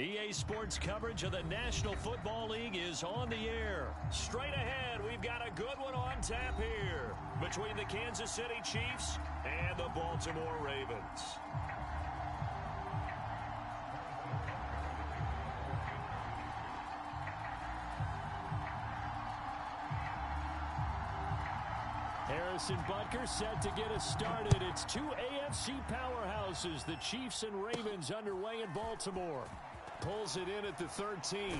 EA Sports coverage of the National Football League is on the air. Straight ahead, we've got a good one on tap here between the Kansas City Chiefs and the Baltimore Ravens. Harrison Butker set to get us started. It's two AFC powerhouses, the Chiefs and Ravens, underway in Baltimore. Pulls it in at the 13. And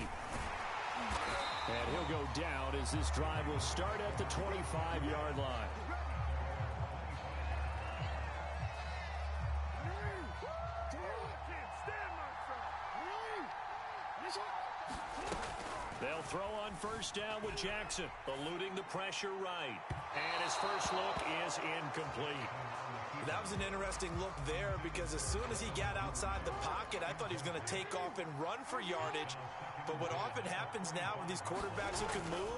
he'll go down as this drive will start at the 25-yard line. They'll throw on first down with Jackson, eluding the pressure right. And his first look is incomplete. That was an interesting look there because as soon as he got outside the pocket, I thought he was going to take off and run for yardage. But what often happens now with these quarterbacks who can move,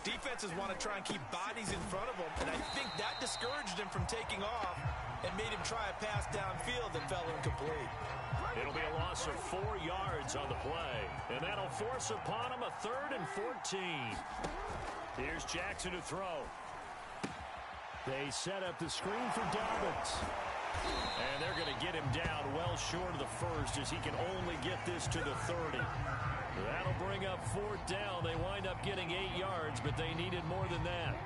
defenses want to try and keep bodies in front of them. And I think that discouraged him from taking off and made him try a pass downfield that fell incomplete. It'll be a loss of 4 yards on the play. And that'll force upon him a 3rd and 14. Here's Jackson to throw. They set up the screen for Dobbins. And they're going to get him down well short of the first as he can only get this to the 30. That'll bring up 4th down. They wind up getting 8 yards, but they needed more than that.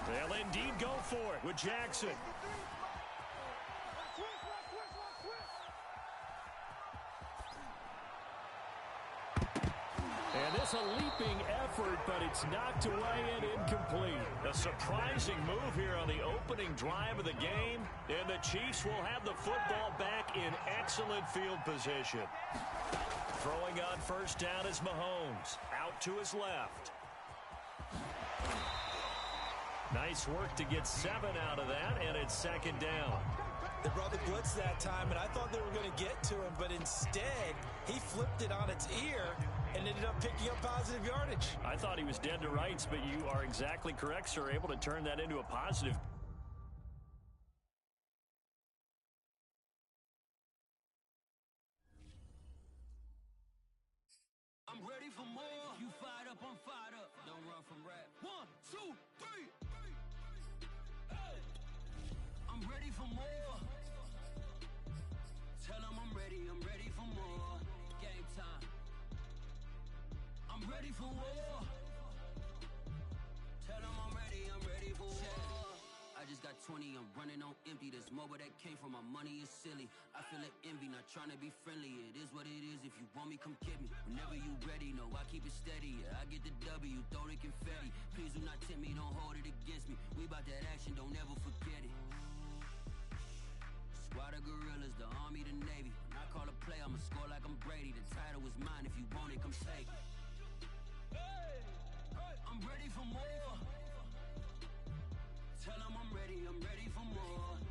They'll indeed go for it with Jackson. And this a leaping effort, but it's knocked away and incomplete. A surprising move here on the opening drive of the game, and the Chiefs will have the football back in excellent field position. Throwing on first down is Mahomes, out to his left. Nice work to get 7 out of that, and it's 2nd down. They brought the blitz that time, and I thought they were going to get to him, but instead, he flipped it on its ear and ended up picking up positive yardage. I thought he was dead to rights, but you are exactly correct, sir, able to turn that into a positive. I'm ready for more. You fired up, I'm fired up. Don't run from rap. 1, 2, 3. Hey. I'm ready for more. Tell them I'm ready for more. Game time. I'm ready for war. Tell them I'm ready for war. I just got 20, I'm running on empty. This mobile that came from my money is silly. I feel it envy, not trying to be friendly. It is what it is, if you want me, come get me. Whenever you ready, no, I keep it steady. Yeah, I get the W, throw the confetti. Please do not tempt me, don't hold it against me. We about that action, don't ever forget it. Squad of gorillas, the army, the navy. When I call a play, I'ma score like I'm Brady. The title is mine, if you want it, come take it. Hey, I'm ready for more. Tell them I'm ready for more.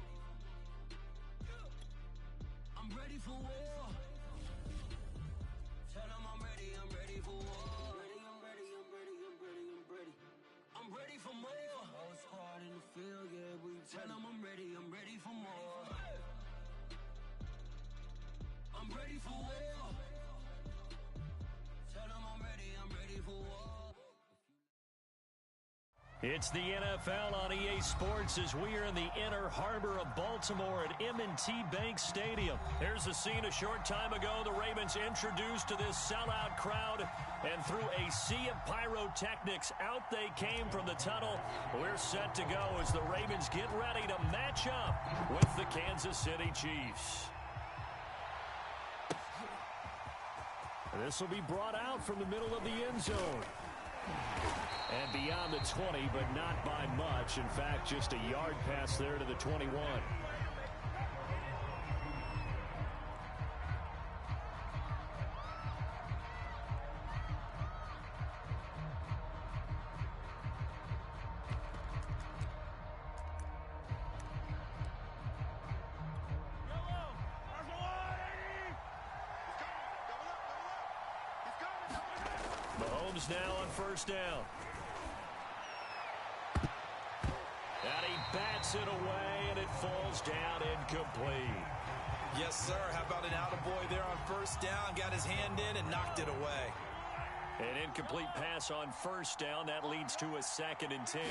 I'm ready for war. Tell them I'm ready for war. I'm ready. I'm ready for more. Whole squad in the field, yeah, we tell them I'm ready for more. I'm ready for war. Tell them I'm ready for war. It's the NFL on EA Sports as we are in the inner harbor of Baltimore at M&T Bank Stadium. Here's a scene a short time ago. The Ravens introduced to this sellout crowd, and through a sea of pyrotechnics, out they came from the tunnel. We're set to go as the Ravens get ready to match up with the Kansas City Chiefs. This will be brought out from the middle of the end zone. And beyond the 20, but not by much. In fact, just a yard pass there to the 21. Mahomes now on first down. And he bats it away, and it falls down incomplete. Yes, sir. How about an attaboy there on first down? Got his hand in and knocked it away. An incomplete pass on first down. That leads to a 2nd and 10.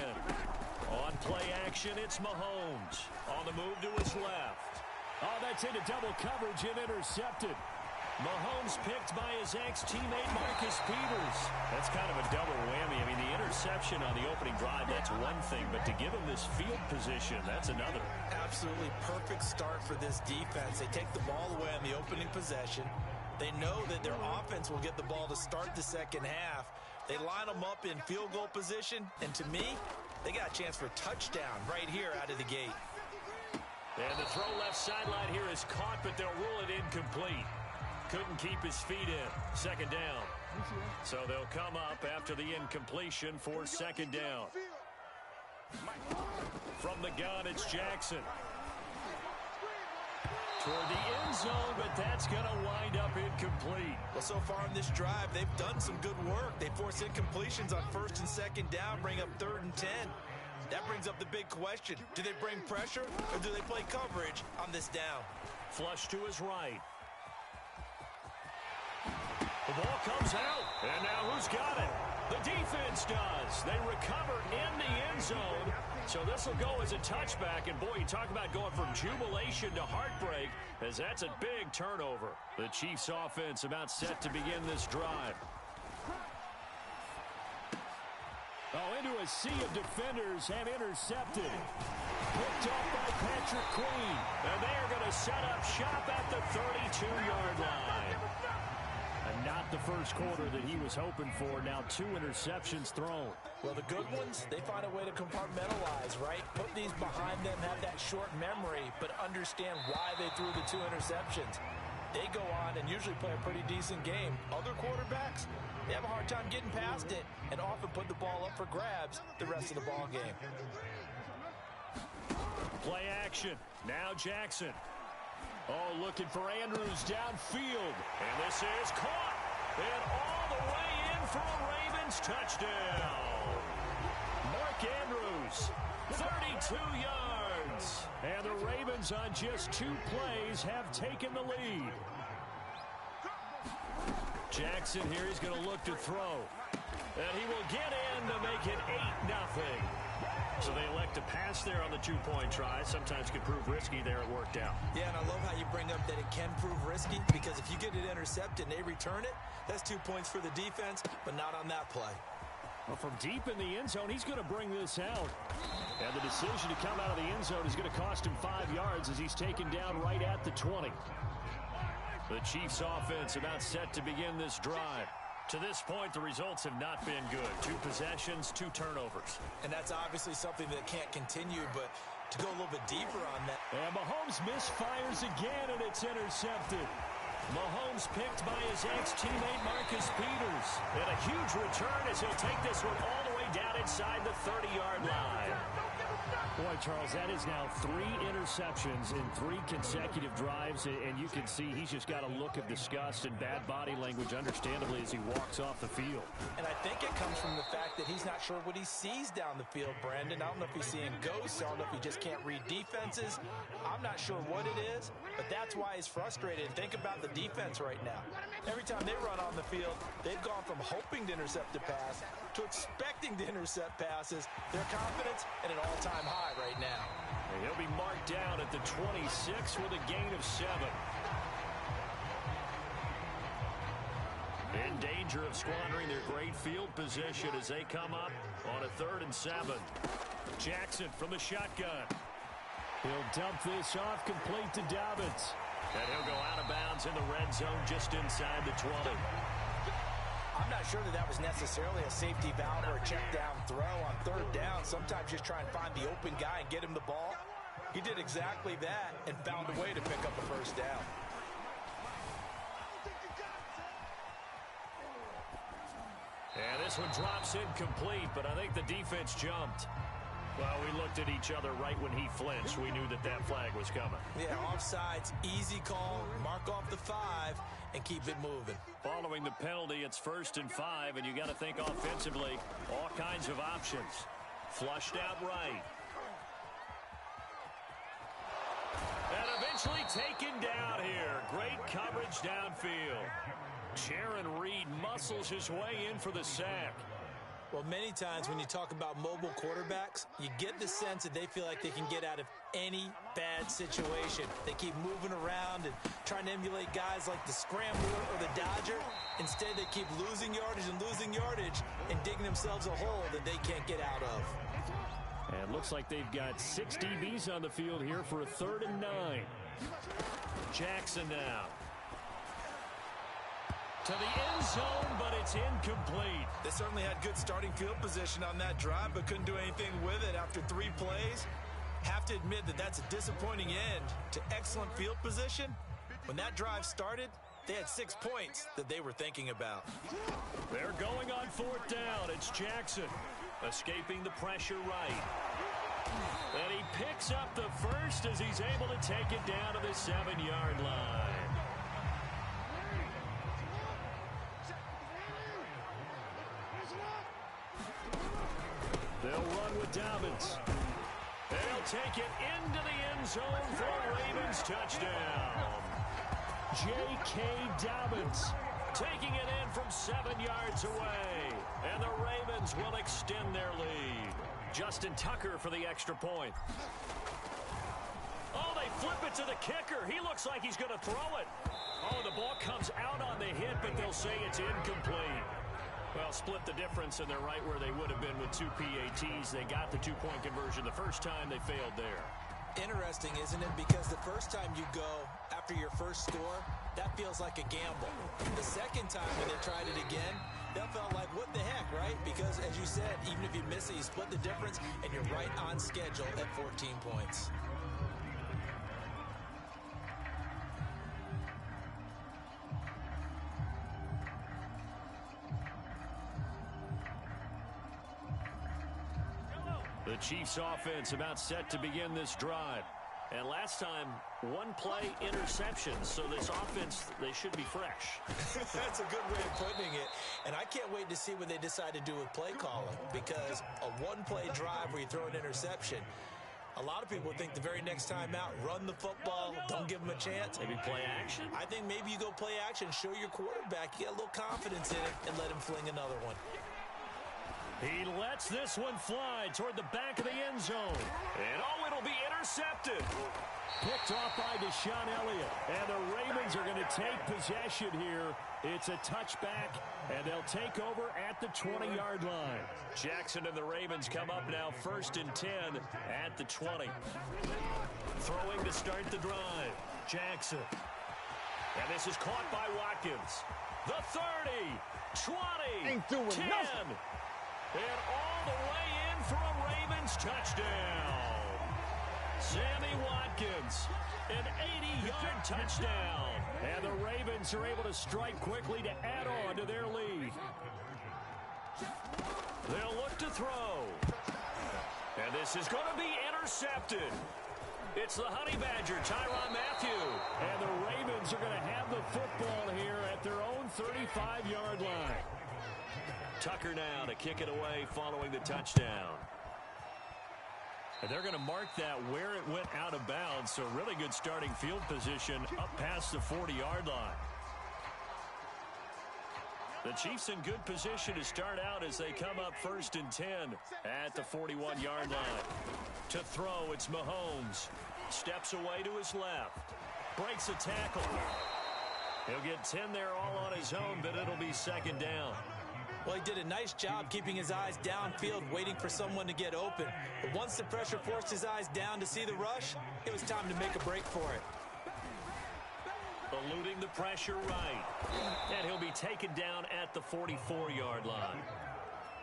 On play action, it's Mahomes. On the move to his left. Oh, that's into double coverage and intercepted. Mahomes picked by his ex-teammate Marcus Peters. That's kind of a double whammy. I mean, the interception on the opening drive, that's one thing. But to give him this field position, that's another. Absolutely perfect start for this defense. They take the ball away on the opening possession. They know that their offense will get the ball to start the second half. They line them up in field goal position. And to me, they got a chance for a touchdown right here out of the gate. And the throw left sideline here is caught, but they'll rule it incomplete. Couldn't keep his feet in. 2nd down. So they'll come up after the incompletion for 2nd down. From the gun, it's Jackson. Toward the end zone, but that's going to wind up incomplete. Well, so far in this drive, they've done some good work. They force incompletions on 1st and 2nd down, bring up 3rd and 10. That brings up the big question. Do they bring pressure or do they play coverage on this down? Flush to his right. The ball comes out, and now who's got it? The defense does. They recover in the end zone, so this will go as a touchback. And, boy, you talk about going from jubilation to heartbreak, as that's a big turnover. The Chiefs' offense about set to begin this drive. Oh, into a sea of defenders and intercepted. Picked off by Patrick Queen. And they are going to set up shop at the 32-yard line. And not the first quarter that he was hoping for. Now 2 interceptions thrown. Well, the good ones, they find a way to compartmentalize, right? Put these behind them, have that short memory, but understand why they threw the 2 interceptions. They go on and usually play a pretty decent game. Other quarterbacks, they have a hard time getting past it and often put the ball up for grabs the rest of the ball game. Play action. Now Jackson. Oh, looking for Andrews downfield. And this is caught. And all the way in for a Ravens touchdown. Mark Andrews, 32 yards. And the Ravens on just 2 plays have taken the lead. Jackson here is going to look to throw. And he will get in to make it 8-0. So they elect to pass there on the 2-point try. Sometimes could prove risky there. It worked out. Yeah, and I love how you bring up that it can prove risky, because if you get it intercepted and they return it, that's 2 points for the defense, but not on that play. Well, from deep in the end zone, he's going to bring this out. And the decision to come out of the end zone is going to cost him 5 yards as he's taken down right at the 20. The Chiefs' offense about set to begin this drive. To this point, the results have not been good. 2 possessions, 2 turnovers. And that's obviously something that can't continue, but to go a little bit deeper on that. And Mahomes misfires again, and it's intercepted. Mahomes picked by his ex-teammate Marcus Peters. And a huge return as he'll take this one all the way down inside the 30-yard line. Boy, Charles, that is now 3 interceptions in 3 consecutive drives, and you can see he's just got a look of disgust and bad body language, understandably, as he walks off the field. And I think it comes from the fact that he's not sure what he sees down the field, Brandon. I don't know if he's seeing ghosts. I don't know if he just can't read defenses. I'm not sure what it is, but that's why he's frustrated. Think about the defense right now. Every time they run on the field, they've gone from hoping to intercept a pass to expecting to intercept passes. Their confidence at an all-time high right now. And he'll be marked down at the 26 with a gain of 7. In danger of squandering their great field position as they come up on a 3rd and 7. Jackson from the shotgun. He'll dump this off complete to Dobbins. And he'll go out of bounds in the red zone just inside the 20. I'm not sure that was necessarily a safety valve or a check down throw on 3rd down. Sometimes just try and find the open guy and get him the ball. He did exactly that and found a way to pick up a 1st down. And this one drops incomplete, but I think the defense jumped. Well, we looked at each other right when he flinched. We knew that that flag was coming. Yeah, offsides, easy call, mark off the 5, and keep it moving. Following the penalty, it's 1st and 5, and you got to think offensively, all kinds of options. Flushed out right. Nicely taken down here. Great coverage downfield. Jaron Reed muscles his way in for the sack. Well, many times when you talk about mobile quarterbacks, you get the sense that they feel like they can get out of any bad situation. They keep moving around and trying to emulate guys like the Scrambler or the Dodger. Instead, they keep losing yardage and digging themselves a hole that they can't get out of. And looks like they've got 6 DBs on the field here for a 3rd and 9. Jackson now. To the end zone, but it's incomplete. They certainly had good starting field position on that drive, but couldn't do anything with it after 3 plays. Have to admit that that's a disappointing end to excellent field position. When that drive started, they had 6 points that they were thinking about. They're going on 4th down. It's Jackson escaping the pressure right. And he picks up the first as he's able to take it down to the 7-yard line. They'll run with Dobbins. They'll take it into the end zone for a Ravens touchdown. J.K. Dobbins taking it in from 7 yards away. And the Ravens will extend their lead. Justin Tucker for the extra point. Oh, they flip it to the kicker. He looks like he's going to throw it. Oh, the ball comes out on the hit, but they'll say it's incomplete. Well, split the difference, and they're right where they would have been with 2 PATs. They got the 2-point conversion the first time. They failed there. Interesting, isn't it? Because the first time you go after your first score, that feels like a gamble. The second time when they tried it again, that felt like, what the heck, right? Because, as you said, even if you miss it, you split the difference, and you're right on schedule at 14 points. The Chiefs offense about set to begin this drive. And last time, 1-play interception. So this offense, they should be fresh. That's a good way of putting it. And I can't wait to see what they decide to do with play calling. Because a 1-play drive where you throw an interception, a lot of people think the very next time out, run the football, don't give them a chance. Maybe play action? I think maybe you go play action, show your quarterback, you get a little confidence in it, and let him fling another one. He lets this one fly toward the back of the end zone. And oh, it'll be intercepted. Picked off by Deshaun Elliott. And the Ravens are going to take possession here. It's a touchback, and they'll take over at the 20-yard line. Jackson and the Ravens come up now 1st and 10 at the 20. Throwing to start the drive. Jackson. And this is caught by Watkins. The 30, 20, Ain't doing 10. nothing. And all the way in for a Ravens touchdown. Sammy Watkins, an 80-yard touchdown. And the Ravens are able to strike quickly to add on to their lead. They'll look to throw. And this is going to be intercepted. It's the Honey Badger, Tyrann Mathieu. And the Ravens are going to have the football here at their own 35-yard line. Tucker now to kick it away following the touchdown. And they're going to mark that where it went out of bounds. So really good starting field position up past the 40-yard line. The Chiefs in good position to start out as they come up 1st and 10 at the 41-yard line. To throw, it's Mahomes. Steps away to his left. Breaks a tackle. He'll get 10 there all on his own, but it'll be 2nd down. Well, he did a nice job keeping his eyes downfield, waiting for someone to get open. But once the pressure forced his eyes down to see the rush, it was time to make a break for it. Eluding the pressure right. And he'll be taken down at the 44-yard line.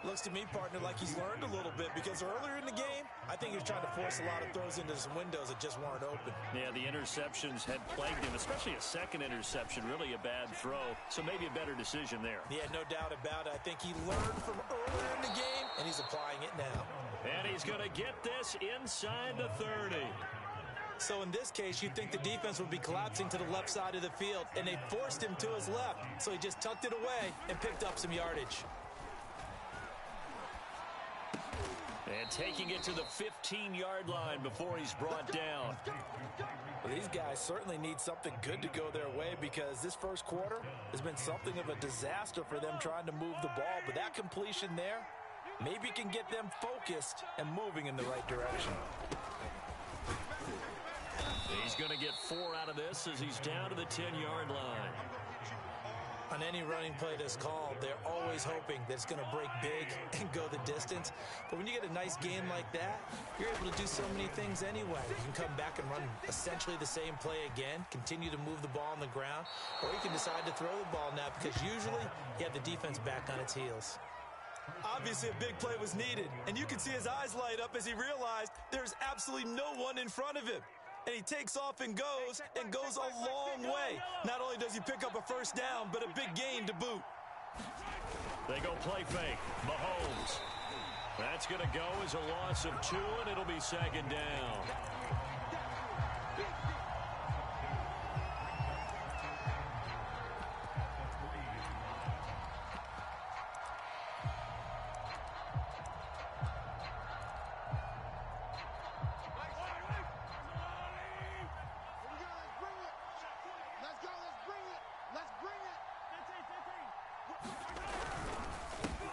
Looks to me, partner, like he's learned a little bit, because earlier in the game, I think he was trying to force a lot of throws into some windows that just weren't open. Yeah, the interceptions had plagued him, especially a second interception, really a bad throw. So maybe a better decision there. Yeah, no doubt about it. I think he learned from earlier in the game, and he's applying it now. And he's going to get this inside the 30. So in this case, you'd think the defense would be collapsing to the left side of the field, and they forced him to his left. So he just tucked it away and picked up some yardage. And taking it to the 15-yard line before he's brought down. Well, these guys certainly need something good to go their way because this first quarter has been something of a disaster for them trying to move the ball. But that completion there maybe can get them focused and moving in the right direction. He's going to get 4 out of this as he's down to the 10-yard line. On any running play that's called, they're always hoping that it's going to break big and go the distance. But when you get a nice game like that, you're able to do so many things anyway. You can come back and run essentially the same play again, continue to move the ball on the ground, or you can decide to throw the ball now because usually you have the defense back on its heels. Obviously, a big play was needed, and you can see his eyes light up as he realized there's absolutely no one in front of him. And he takes off and goes a long way. Not only does he pick up a first down, but a big gain to boot. They go play fake. Mahomes. That's going to go as a loss of 2, and it'll be second down.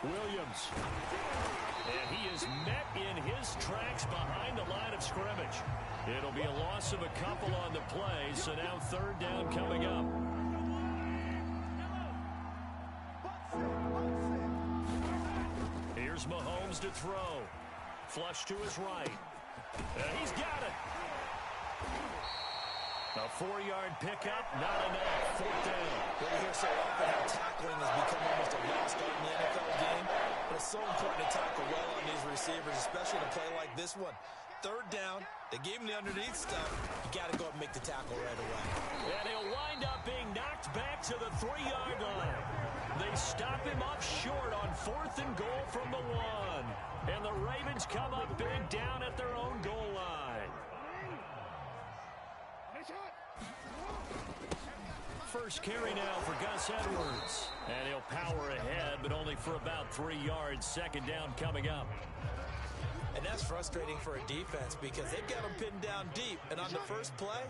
Williams. And he is met in his tracks behind the line of scrimmage. It'll be a loss of a couple on the play, so now third down coming up. Here's Mahomes to throw. Flush to his right. He's got it. A 4-yard pickup, not enough. Fourth down. We hear so often how tackling has become almost a lost art in the NFL game. But it's so important to tackle well on these receivers, especially to play like this one. Third down, they gave him the underneath stuff. You got to go up and make the tackle right away. And he'll wind up being knocked back to the 3-yard line. They stop him up short on 4th and goal from the 1. And the Ravens come up big down at their own goal line. First carry now for Gus Edwards. And he'll power ahead, but only for about 3 yards. Second down coming up. And that's frustrating for a defense because they've got them pinned down deep. And on the first play,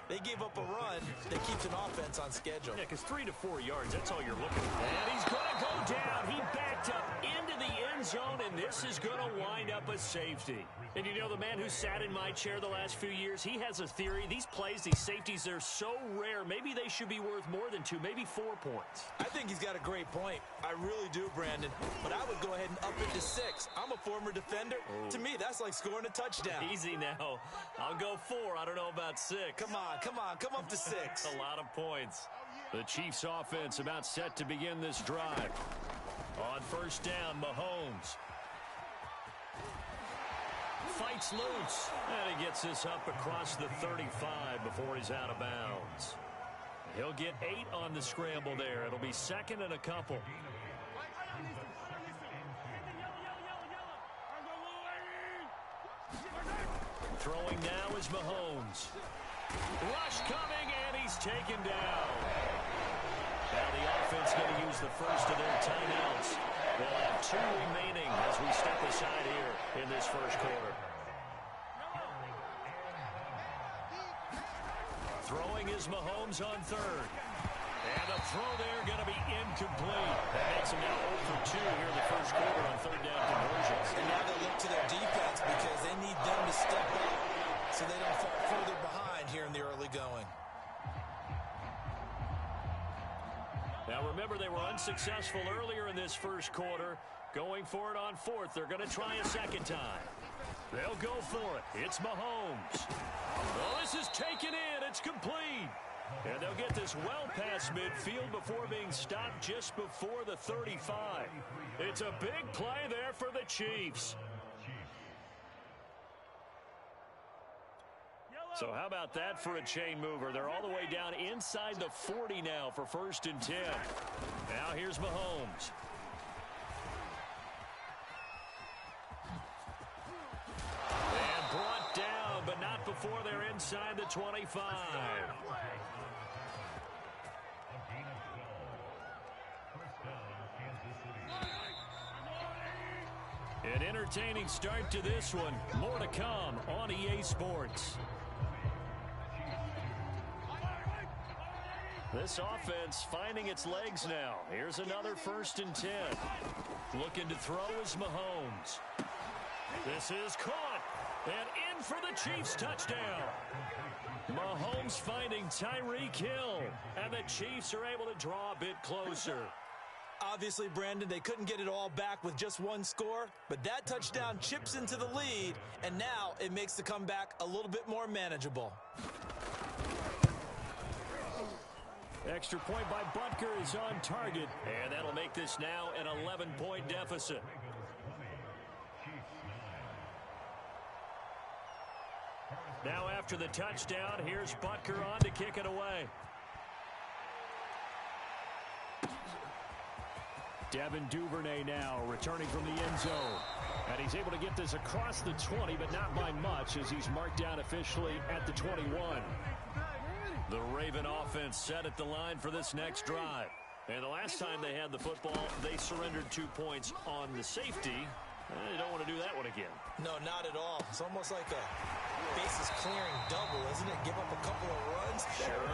they gave up a run that keeps an offense on schedule. Yeah, because 3 to 4 yards, that's all you're looking for. And he's going to go down. He backed up into the end zone, and this is going to wind up a safety. And you know, the man who sat in my chair the last few years, he has a theory. These plays, these safeties, they're so rare. Maybe they should be worth more than 2, maybe 4 points. I think he's got a great point. I really do, Brandon. But I would go ahead and up it to 6. I'm a former defender. Oh. To me, that's like scoring a touchdown. Easy now. I'll go 4. I don't know about 6. Come up to 6. A lot of points. The Chiefs offense about set to begin this drive. On first down, Mahomes fights loose, and he gets this up across the 35 before he's out of bounds. He'll get 8 on the scramble there. It'll be second and a couple. Throwing now is Mahomes. Rush coming, and he's taken down. Now the offense going to use the first of their timeouts. They'll have 2 remaining as we step aside here in this first quarter. Throwing is Mahomes on third. And a throw there going to be incomplete. That makes him now 0 for 2 here in the first quarter on third down conversions. And now they look to their defense because they need them to step up so they don't fall further behind here in the early going. Now remember, they were unsuccessful earlier in this first quarter. Going for it on 4th. They're going to try a second time. They'll go for it. It's Mahomes. Well, this is taken in. It's complete. And they'll get this well past midfield before being stopped just before the 35. It's a big play there for the Chiefs. So how about that for a chain mover? They're all the way down inside the 40 now for 1st and 10. Now here's Mahomes. And brought down, but not before they're inside the 25. An entertaining start to this one. More to come on EA Sports. This offense finding its legs now. Here's another 1st and 10. Looking to throw is Mahomes. This is caught. And in for the Chiefs touchdown. Mahomes finding Tyreek Hill. And the Chiefs are able to draw a bit closer. Obviously, Brandon, they couldn't get it all back with just one score, but that touchdown chips into the lead, and now it makes the comeback a little bit more manageable. Extra point by Butker is on target, and that'll make this now an 11-point deficit. Now after the touchdown, here's Butker on to kick it away. Devin Duvernay now returning from the end zone. And he's able to get this across the 20, but not by much as he's marked down officially at the 21. The Raven offense set at the line for this next drive. And the last time they had the football, they surrendered 2 points on the safety. They don't want to do that one again. No, not at all. It's almost like a bases clearing double, isn't it? Give up a couple of runs. Sure.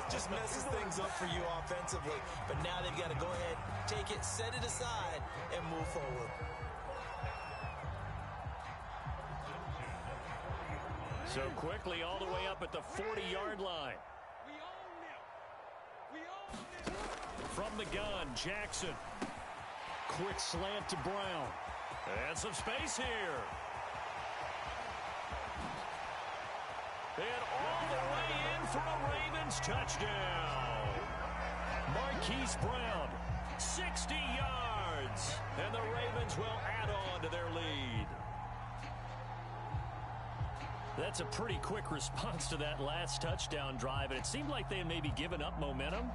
just messes things up for you offensively. But now they've got to go ahead, take it, set it aside, and move forward. So quickly all the way up at the 40-yard line. From the gun, Jackson. Quick slant to Brown. And some space here. And all the way in for a Ravens touchdown. Marquise Brown, 60 yards. And the Ravens will add on to their lead. That's a pretty quick response to that last touchdown drive, and it seemed like they had maybe given up momentum.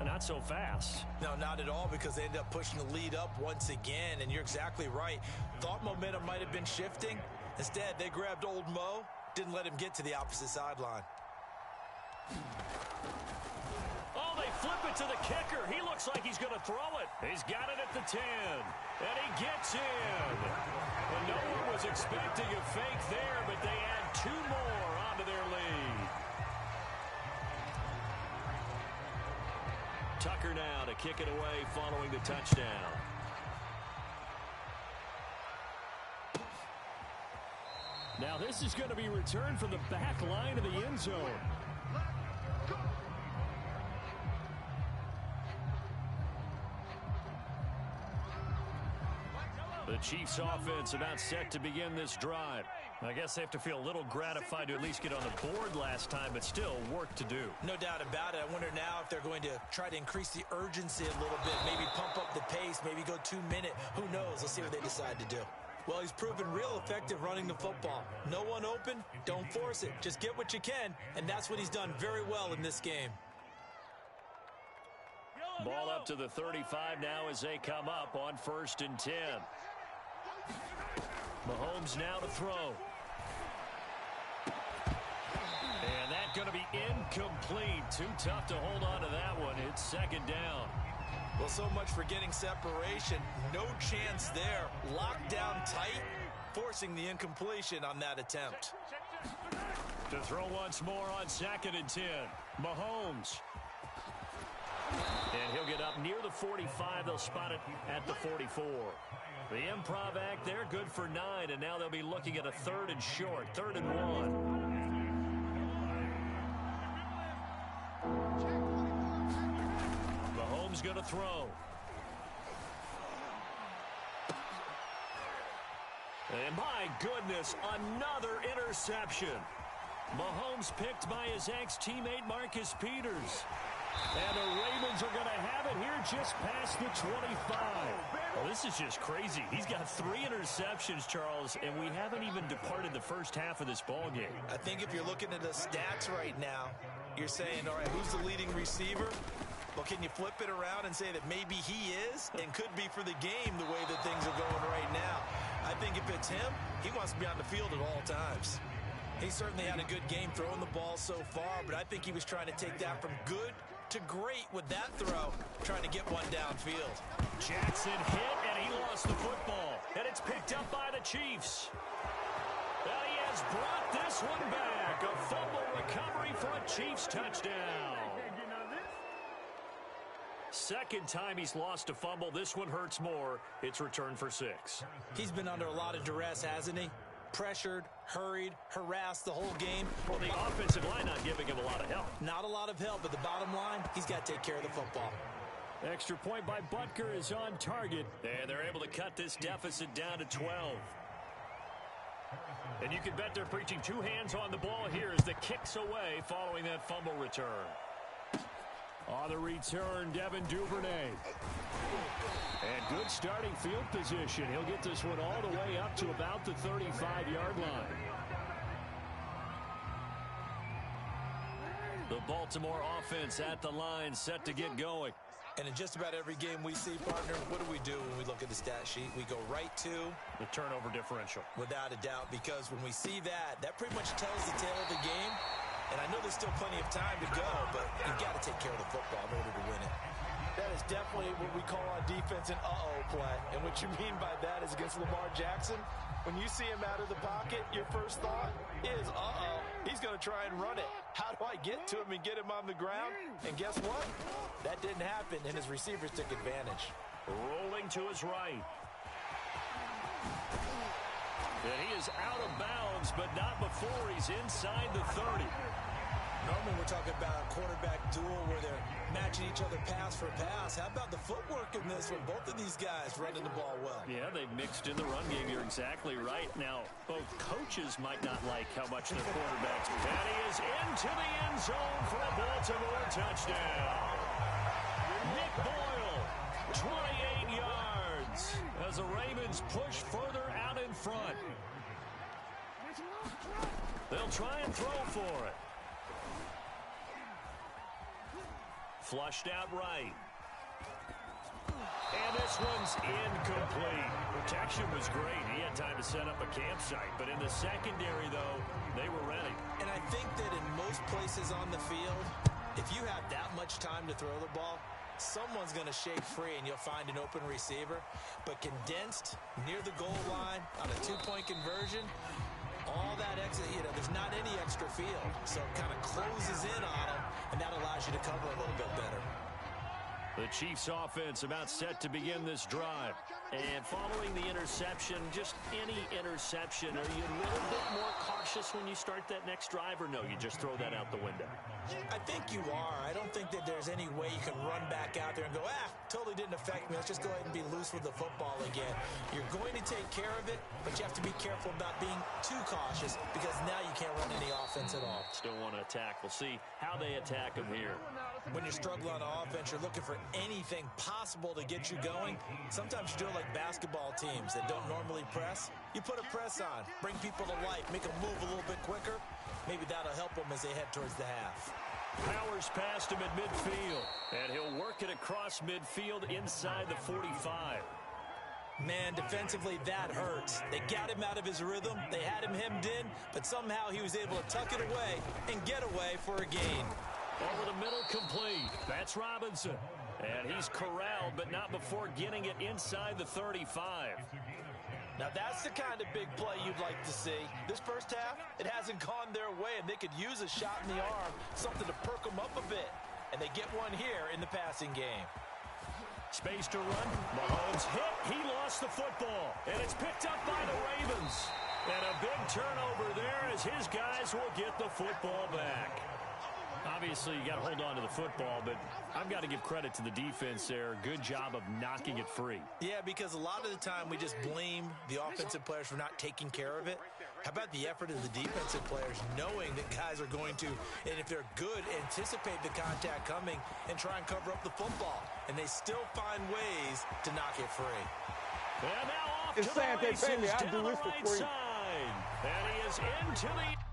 Not so fast. No, not at all, because they ended up pushing the lead up once again, and you're exactly right. Thought momentum might have been shifting. Instead, they grabbed old Mo, didn't let him get to the opposite sideline. Oh, they flip it to the kicker. He looks like he's going to throw it. He's got it at the 10, and he gets in. And no one was expecting a fake there, but they add 2 more onto their lead. Tucker now to kick it away following the touchdown. Now this is going to be returned from the back line of the end zone. The Chiefs offense about set to begin this drive. I guess they have to feel a little gratified to at least get on the board last time, but still work to do. No doubt about it. I wonder now if they're going to try to increase the urgency a little bit, maybe pump up the pace, maybe go 2-minute. Who knows? Let's see what they decide to do. Well, he's proven real effective running the football. No one open, don't force it. Just get what you can, and that's what he's done very well in this game. Ball up to the 35 now as they come up on 1st and 10. Mahomes now to throw. And that's going to be incomplete. Too tough to hold on to that one. It's 2nd down. Well, so much for getting separation. No chance there. Locked down tight, forcing the incompletion on that attempt. To throw once more on 2nd and 10. Mahomes. And he'll get up near the 45. They'll spot it at the 44. The improv act there, good for 9, and now they'll be looking at a 3rd and short, 3rd and 1. Mahomes going to throw. And my goodness, another interception. Mahomes picked by his ex-teammate Marcus Peters. And the Ravens are going to have it here just past the 25. Well, this is just crazy. He's got 3 interceptions, Charles, and we haven't even departed the first half of this ball game. I think if you're looking at the stats right now, you're saying, all right, who's the leading receiver? Well, can you flip it around and say that maybe he is and could be for the game the way that things are going right now? I think if it's him, he wants to be on the field at all times. He certainly had a good game throwing the ball so far, but I think he was trying to take that from good to great with that throw, trying to get one downfield. Jackson hit, and he lost the football. and it's picked up by the Chiefs. Well, he has brought this one back. A fumble recovery for a Chiefs touchdown. Second time he's lost a fumble. This one hurts more. It's returned for 6. He's been under a lot of duress, hasn't he? Pressured, hurried, harassed the whole game. Well, the offensive line not giving him a lot of help. Not a lot of help, but the bottom line, he's got to take care of the football. Extra point by Butker is on target. And they're able to cut this deficit down to 12. And you can bet they're preaching 2 hands on the ball here as the kick's away following that fumble return. On the return, Devin Duvernay. And good starting field position. He'll get this one all the way up to about the 35-yard line. The Baltimore offense at the line, set to get going. And in just about every game we see, partner, what do we do when we look at the stat sheet? We go right to the turnover differential. Without a doubt, because when we see that, that pretty much tells the tale of the game. And I know there's still plenty of time to go, but you've got to take care of the football in order to win it. That is definitely what we call on defense an uh-oh play. And what you mean by that is against Lamar Jackson, when you see him out of the pocket, your first thought is, uh-oh, he's going to try and run it. How do I get to him and get him on the ground? And guess what? That didn't happen, and his receivers took advantage. Rolling to his right. And he is out of bounds, but not before he's inside the 30. Normally we're talking about a quarterback duel where they're matching each other pass for pass. How about the footwork in this one? Both of these guys running the ball well. Yeah, they've mixed in the run game. You're exactly right. Now, both coaches might not like how much their quarterbacks. And he is into the end zone for a Baltimore touchdown. Nick Boyle, 28 yards, as the Ravens push further out in front. They'll try and throw for it. Flushed out right. And this one's incomplete. Protection was great. He had time to set up a campsite. But in the secondary, though, they were ready. And I think that in most places on the field, if you have that much time to throw the ball, someone's going to shake free and you'll find an open receiver. But condensed, near the goal line, on a 2-point conversion, all that extra, there's not any extra field. So it kind of closes in on them, and that allows you to cover a little bit better. The Chiefs offense about set to begin this drive. And following the interception, just any interception, are you a little bit more cautious when you start that next drive, or no, you just throw that out the window? I think you are. I don't think that there's any way you can run back out there and go, totally didn't affect me. Let's just go ahead and be loose with the football again. You're going to take care of it, but you have to be careful about being too cautious because now you can't run any offense at all. Still want to attack. We'll see how they attack them here. When you're struggling on offense, you're looking for anything possible to get you going. Sometimes you do it like basketball teams that don't normally press. You put a press on, bring people to life, make them move a little bit quicker. Maybe that'll help them as they head towards the half. Powers past him at midfield, and he'll work it across midfield inside the 45. Man, defensively, that hurts. They got him out of his rhythm. They had him hemmed in, but somehow he was able to tuck it away and get away for a gain. Over the middle, complete. That's Robinson. And he's corralled, but not before getting it inside the 35. Now that's the kind of big play you'd like to see. This first half, it hasn't gone their way, and they could use a shot in the arm, something to perk them up a bit. And they get one here in the passing game. Space to run. Mahomes hit. He lost the football. And it's picked up by the Ravens. And a big turnover there as his guys will get the football back. Obviously, you got to hold on to the football, but I've got to give credit to the defense there. Good job of knocking it free. Yeah, because a lot of the time we just blame the offensive players for not taking care of it. How about the effort of the defensive players knowing that guys are going to, and if they're good, anticipate the contact coming and try and cover up the football. And they still find ways to knock it free. And now off to the races down the right side. And he is into the...